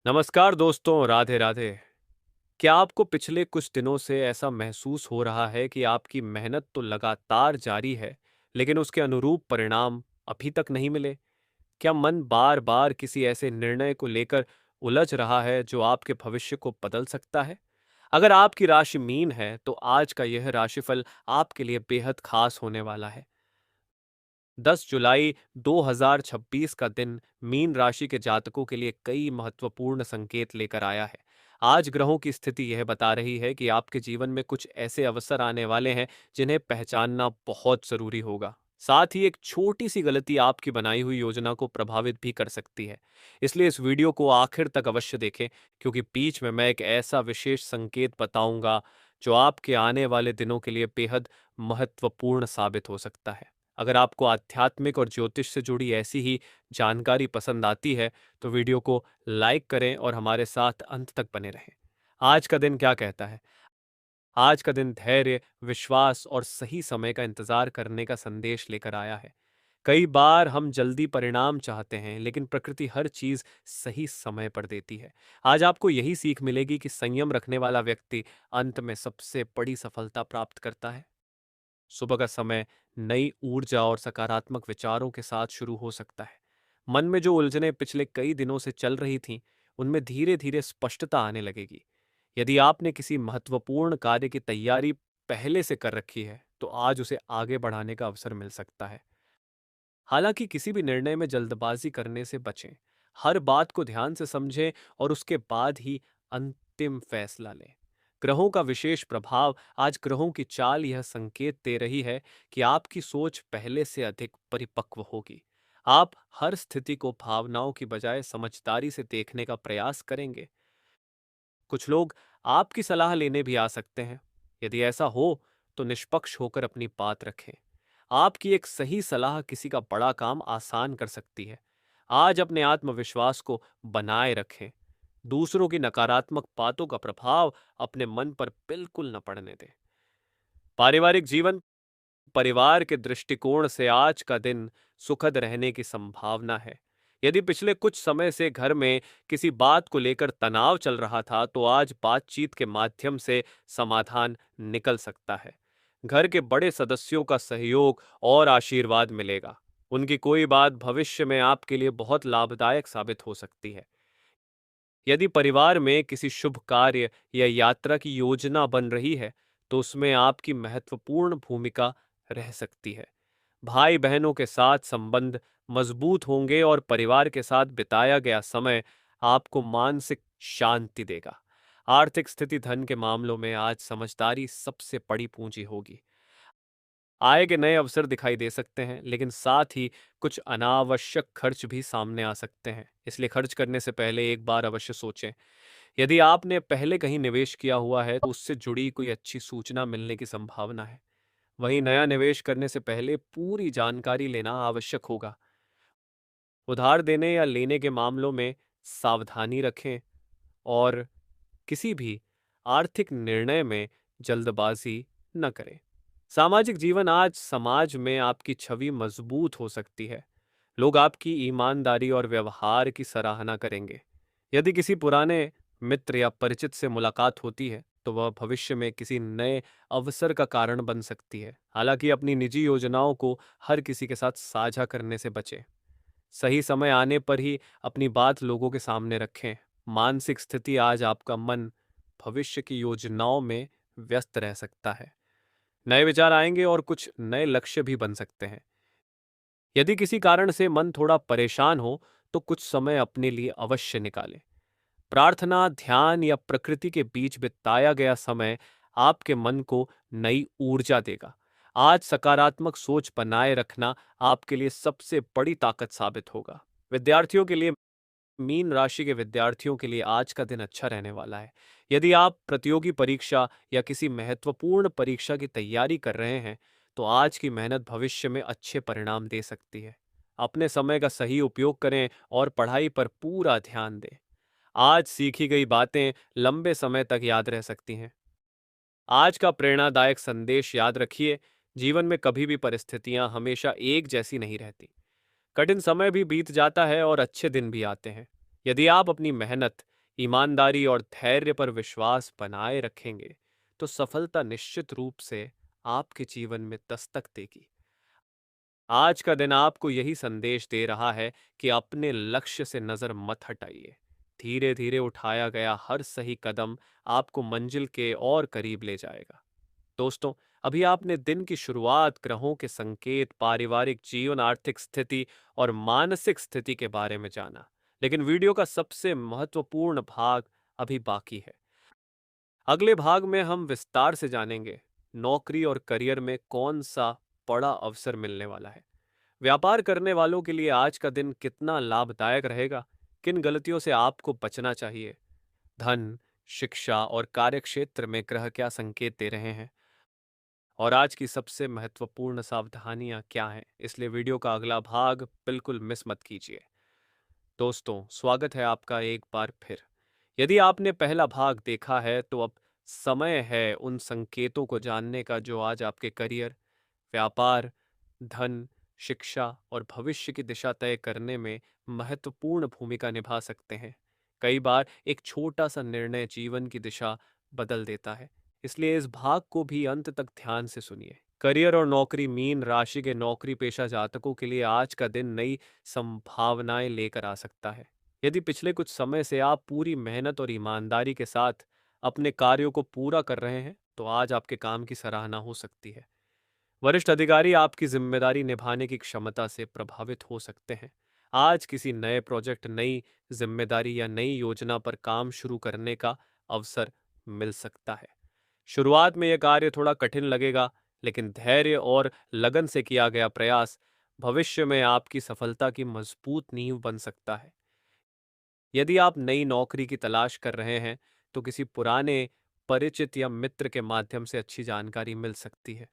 नमस्कार दोस्तों, राधे राधे। क्या आपको पिछले कुछ दिनों से ऐसा महसूस हो रहा है कि आपकी मेहनत तो लगातार जारी है, लेकिन उसके अनुरूप परिणाम अभी तक नहीं मिले? क्या मन बार-बार किसी ऐसे निर्णय को लेकर उलझ रहा है जो आपके भविष्य को बदल सकता है? अगर आपकी राशि मीन है, तो आज का यह राशिफल आपके लिए बेहद खास होने वाला है। 10 जुलाई 2026 का दिन मीन राशि के जातकों के लिए कई महत्वपूर्ण संकेत लेकर आया है। आज ग्रहों की स्थिति यह बता रही है कि आपके जीवन में कुछ ऐसे अवसर आने वाले हैं जिन्हें पहचानना बहुत जरूरी होगा। साथ ही एक छोटी सी गलती आपकी बनाई हुई योजना को प्रभावित भी कर सकती है। इसलिए इस वीडियो को आखिर तक अवश्य देखें, क्योंकि बीच में मैं एक ऐसा विशेष संकेत बताऊंगा जो आपके आने वाले दिनों के लिए बेहद महत्वपूर्ण साबित हो सकता है। अगर आपको आध्यात्मिक और ज्योतिष से जुड़ी ऐसी ही जानकारी पसंद आती है, तो वीडियो को लाइक करें और हमारे साथ अंत तक बने रहें। आज का दिन क्या कहता है? आज का दिन धैर्य, विश्वास और सही समय का इंतजार करने का संदेश लेकर आया है। कई बार हम जल्दी परिणाम चाहते हैं, लेकिन प्रकृति हर चीज सही समय पर देती है। आज आपको यही सीख मिलेगी कि संयम रखने वाला व्यक्ति अंत में सबसे बड़ी सफलता प्राप्त करता है। सुबह का समय नई ऊर्जा और सकारात्मक विचारों के साथ शुरू हो सकता है। मन में जो उलझनें पिछले कई दिनों से चल रही थीं, उनमें धीरे धीरे स्पष्टता आने लगेगी। यदि आपने किसी महत्वपूर्ण कार्य की तैयारी पहले से कर रखी है, तो आज उसे आगे बढ़ाने का अवसर मिल सकता है। हालांकि किसी भी निर्णय में जल्दबाजी करने से बचें। हर बात को ध्यान से समझें और उसके बाद ही अंतिम फैसला लें। ग्रहों का विशेष प्रभाव, आज ग्रहों की चाल यह संकेत दे रही है कि आपकी सोच पहले से अधिक परिपक्व होगी। आप हर स्थिति को भावनाओं की बजाय समझदारी से देखने का प्रयास करेंगे। कुछ लोग आपकी सलाह लेने भी आ सकते हैं। यदि ऐसा हो, तो निष्पक्ष होकर अपनी बात रखें। आपकी एक सही सलाह किसी का बड़ा काम आसान कर सकती है। आज अपने आत्मविश्वास को बनाए रखें। दूसरों की नकारात्मक बातों का प्रभाव अपने मन पर बिल्कुल न पड़ने दें। पारिवारिक जीवन, परिवार के दृष्टिकोण से आज का दिन सुखद रहने की संभावना है। यदि पिछले कुछ समय से घर में किसी बात को लेकर तनाव चल रहा था, तो आज बातचीत के माध्यम से समाधान निकल सकता है। घर के बड़े सदस्यों का सहयोग और आशीर्वाद मिलेगा। उनकी कोई बात भविष्य में आपके लिए बहुत लाभदायक साबित हो सकती है। यदि परिवार में किसी शुभ कार्य या यात्रा की योजना बन रही है, तो उसमें आपकी महत्वपूर्ण भूमिका रह सकती है। भाई बहनों के साथ संबंध मजबूत होंगे और परिवार के साथ बिताया गया समय आपको मानसिक शांति देगा। आर्थिक स्थिति, धन के मामलों में आज समझदारी सबसे बड़ी पूंजी होगी। आय के नए अवसर दिखाई दे सकते हैं, लेकिन साथ ही कुछ अनावश्यक खर्च भी सामने आ सकते हैं। इसलिए खर्च करने से पहले एक बार अवश्य सोचें। यदि आपने पहले कहीं निवेश किया हुआ है, तो उससे जुड़ी कोई अच्छी सूचना मिलने की संभावना है। वहीं नया निवेश करने से पहले पूरी जानकारी लेना आवश्यक होगा। उधार देने या लेने के मामलों में सावधानी रखें और किसी भी आर्थिक निर्णय में जल्दबाजी न करें। सामाजिक जीवन, आज समाज में आपकी छवि मजबूत हो सकती है। लोग आपकी ईमानदारी और व्यवहार की सराहना करेंगे। यदि किसी पुराने मित्र या परिचित से मुलाकात होती है, तो वह भविष्य में किसी नए अवसर का कारण बन सकती है। हालांकि अपनी निजी योजनाओं को हर किसी के साथ साझा करने से बचें। सही समय आने पर ही अपनी बात लोगों के सामने रखें। मानसिक स्थिति, आज आपका मन भविष्य की योजनाओं में व्यस्त रह सकता है। नए विचार आएंगे और कुछ नए लक्ष्य भी बन सकते हैं। यदि किसी कारण से मन थोड़ा परेशान हो, तो कुछ समय अपने लिए अवश्य निकालें। प्रार्थना, ध्यान या प्रकृति के बीच बिताया गया समय आपके मन को नई ऊर्जा देगा। आज सकारात्मक सोच बनाए रखना आपके लिए सबसे बड़ी ताकत साबित होगा। विद्यार्थियों के लिए, मीन राशि के विद्यार्थियों के लिए आज का दिन अच्छा रहने वाला है। यदि आप प्रतियोगी परीक्षा या किसी महत्वपूर्ण परीक्षा की तैयारी कर रहे हैं, तो आज की मेहनत भविष्य में अच्छे परिणाम दे सकती है। अपने समय का सही उपयोग करें और पढ़ाई पर पूरा ध्यान दें। आज सीखी गई बातें लंबे समय तक याद रह सकती हैं। आज का प्रेरणादायक संदेश याद रखिए, जीवन में कभी भी परिस्थितियां हमेशा एक जैसी नहीं रहती। कठिन समय भी बीत जाता है और अच्छे दिन भी आते हैं। यदि आप अपनी मेहनत, ईमानदारी और धैर्य पर विश्वास बनाए रखेंगे, तो सफलता निश्चित रूप से आपके जीवन में दस्तक देगी। आज का दिन आपको यही संदेश दे रहा है कि अपने लक्ष्य से नजर मत हटाइए। धीरे धीरे उठाया गया हर सही कदम आपको मंजिल के और करीब ले जाएगा। दोस्तों, अभी आपने दिन की शुरुआत, ग्रहों के संकेत, पारिवारिक जीवन, आर्थिक स्थिति और मानसिक स्थिति के बारे में जाना। लेकिन वीडियो का सबसे महत्वपूर्ण भाग अभी बाकी है। अगले भाग में हम विस्तार से जानेंगे नौकरी और करियर में कौन सा बड़ा अवसर मिलने वाला है। व्यापार करने वालों के लिए आज का दिन कितना लाभदायक रहेगा, किन गलतियों से आपको बचना चाहिए, धन, शिक्षा और कार्यक्षेत्र में ग्रह क्या संकेत दे रहे हैं, और आज की सबसे महत्वपूर्ण सावधानियां क्या हैं। इसलिए वीडियो का अगला भाग बिल्कुल मिस मत कीजिए। दोस्तों, स्वागत है आपका एक बार फिर। यदि आपने पहला भाग देखा है तो अब समय है उन संकेतों को जानने का जो आज आपके करियर, व्यापार, धन, शिक्षा और भविष्य की दिशा तय करने में महत्वपूर्ण भूमिका निभा सकते हैं। कई बार एक छोटा सा निर्णय जीवन की दिशा बदल देता है। इसलिए इस भाग को भी अंत तक ध्यान से सुनिए। करियर और नौकरी, मीन राशि के नौकरी पेशा जातकों के लिए आज का दिन नई संभावनाएं लेकर आ सकता है। यदि पिछले कुछ समय से आप पूरी मेहनत और ईमानदारी के साथ अपने कार्यों को पूरा कर रहे हैं, तो आज आपके काम की सराहना हो सकती है। वरिष्ठ अधिकारी आपकी जिम्मेदारी निभाने की क्षमता से प्रभावित हो सकते हैं। आज किसी नए प्रोजेक्ट, नई जिम्मेदारी या नई योजना पर काम शुरू करने का अवसर मिल सकता है। शुरुआत में यह कार्य थोड़ा कठिन लगेगा, लेकिन धैर्य और लगन से किया गया प्रयास भविष्य में आपकी सफलता की मजबूत नींव बन सकता है। यदि आप नई नौकरी की तलाश कर रहे हैं, तो किसी पुराने परिचित या मित्र के माध्यम से अच्छी जानकारी मिल सकती है।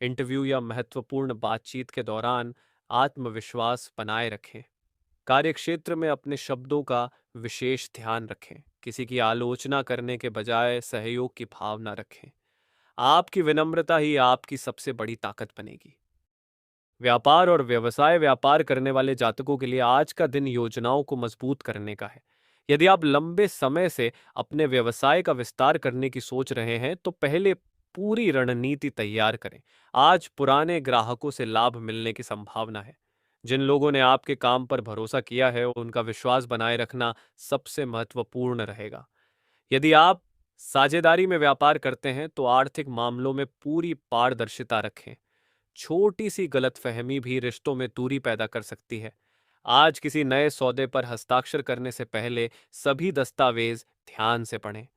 इंटरव्यू या महत्वपूर्ण बातचीत के दौरान आत्मविश्वास बनाए रखें। कार्यक्षेत्र में अपने शब्दों का विशेष ध्यान रखें। किसी की आलोचना करने के बजाय सहयोग की भावना रखें। आपकी विनम्रता ही आपकी सबसे बड़ी ताकत बनेगी। व्यापार और व्यवसाय, व्यापार करने वाले जातकों के लिए आज का दिन योजनाओं को मजबूत करने का है। यदि आप लंबे समय से अपने व्यवसाय का विस्तार करने की सोच रहे हैं, तो पहले पूरी रणनीति तैयार करें। आज पुराने ग्राहकों से लाभ मिलने की संभावना है। जिन लोगों ने आपके काम पर भरोसा किया है, उनका विश्वास बनाए रखना सबसे महत्वपूर्ण रहेगा। यदि आप साझेदारी में व्यापार करते हैं, तो आर्थिक मामलों में पूरी पारदर्शिता रखें। छोटी सी गलतफहमी भी रिश्तों में दूरी पैदा कर सकती है। आज किसी नए सौदे पर हस्ताक्षर करने से पहले सभी दस्तावेज ध्यान से पढ़ें।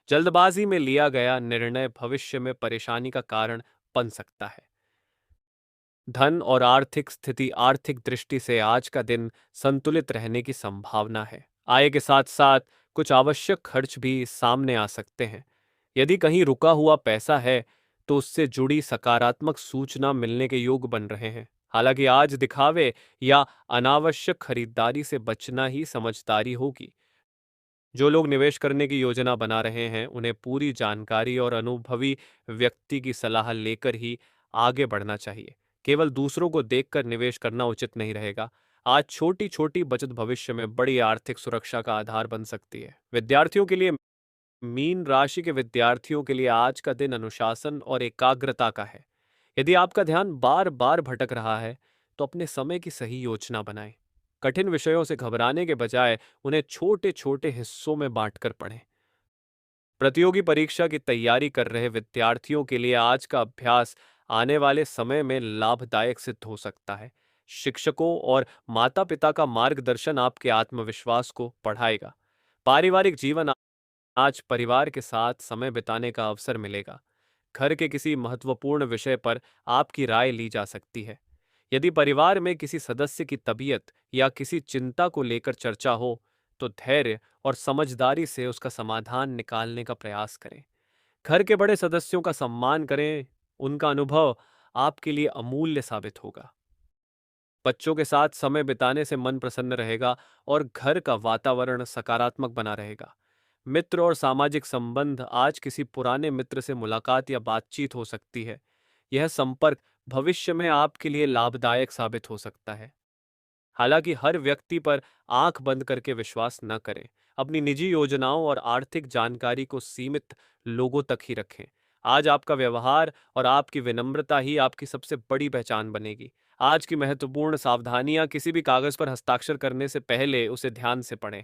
जल्दबाजी में लिया गया निर्णय भविष्य में परेशानी का कारण बन सकता है। धन और आर्थिक स्थिति, आर्थिक दृष्टि से आज का दिन संतुलित रहने की संभावना है। आय के साथ साथ कुछ आवश्यक खर्च भी सामने आ सकते हैं। यदि कहीं रुका हुआ पैसा है, तो उससे जुड़ी सकारात्मक सूचना मिलने के योग बन रहे हैं। हालांकि आज दिखावे या अनावश्यक खरीदारी से बचना ही समझदारी होगी। जो लोग निवेश करने की योजना बना रहे हैं, उन्हें पूरी जानकारी और अनुभवी व्यक्ति की सलाह लेकर ही आगे बढ़ना चाहिए। केवल दूसरों को देखकर निवेश करना उचित नहीं रहेगा। आज छोटी छोटी बचत भविष्य में बड़ी आर्थिक सुरक्षा का आधार बन सकती है। विद्यार्थियों के लिए, मीन राशि के विद्यार्थियों के लिए आज का दिन अनुशासन और एकाग्रता का है। यदि आपका ध्यान बार बार भटक रहा है, तो अपने समय की सही योजना बनाएं। कठिन विषयों से घबराने के बजाय उन्हें छोटे छोटे हिस्सों में बांटकर पढ़ें। प्रतियोगी परीक्षा की तैयारी कर रहे विद्यार्थियों के लिए आज का अभ्यास आने वाले समय में लाभदायक सिद्ध हो सकता है। शिक्षकों और माता पिता का मार्गदर्शन आपके आत्मविश्वास को बढ़ाएगा। पारिवारिक जीवन, आज परिवार के साथ समय बिताने का अवसर मिलेगा। घर के किसी महत्वपूर्ण विषय पर आपकी राय ली जा सकती है। यदि परिवार में किसी सदस्य की तबीयत या किसी चिंता को लेकर चर्चा हो, तो धैर्य और समझदारी से उसका समाधान निकालने का प्रयास करें। घर के बड़े सदस्यों का सम्मान करें, उनका अनुभव आपके लिए अमूल्य साबित होगा। बच्चों के साथ समय बिताने से मन प्रसन्न रहेगा और घर का वातावरण सकारात्मक बना रहेगा। मित्र और सामाजिक संबंध, आज किसी पुराने मित्र से मुलाकात या बातचीत हो सकती है। यह संपर्क भविष्य में आपके लिए लाभदायक साबित हो सकता है। हालांकि हर व्यक्ति पर आंख बंद करके विश्वास न करें। अपनी निजी योजनाओं और आर्थिक जानकारी को सीमित लोगों तक ही रखें। आज आपका व्यवहार और आपकी विनम्रता ही आपकी सबसे बड़ी पहचान बनेगी। आज की महत्वपूर्ण सावधानियां: किसी भी कागज पर हस्ताक्षर करने से पहले उसे ध्यान से पढ़ें।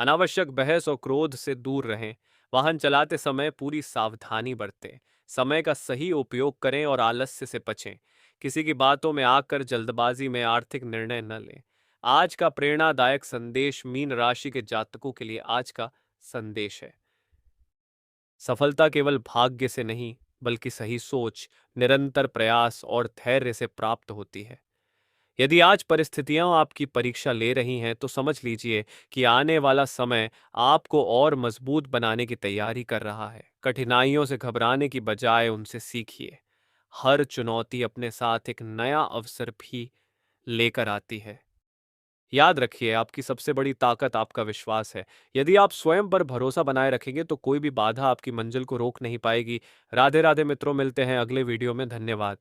अनावश्यक बहस और क्रोध से दूर रहें। वाहन चलाते समय पूरी सावधानी बरतें। समय का सही उपयोग करें और आलस्य से बचें। किसी की बातों में आकर जल्दबाजी में आर्थिक निर्णय न लें। आज का प्रेरणादायक संदेश मीन राशि के जातकों के लिए आज का संदेश है: सफलता केवल भाग्य से नहीं, बल्कि सही सोच, निरंतर प्रयास और धैर्य से प्राप्त होती है। यदि आज परिस्थितियां आपकी परीक्षा ले रही हैं, तो समझ लीजिए कि आने वाला समय आपको और मजबूत बनाने की तैयारी कर रहा है। कठिनाइयों से घबराने की बजाय उनसे सीखिए। हर चुनौती अपने साथ एक नया अवसर भी लेकर आती है। याद रखिए, आपकी सबसे बड़ी ताकत आपका विश्वास है। यदि आप स्वयं पर भरोसा बनाए रखेंगे, तो कोई भी बाधा आपकी मंजिल को रोक नहीं पाएगी। राधे राधे मित्रों, मिलते हैं अगले वीडियो में। धन्यवाद।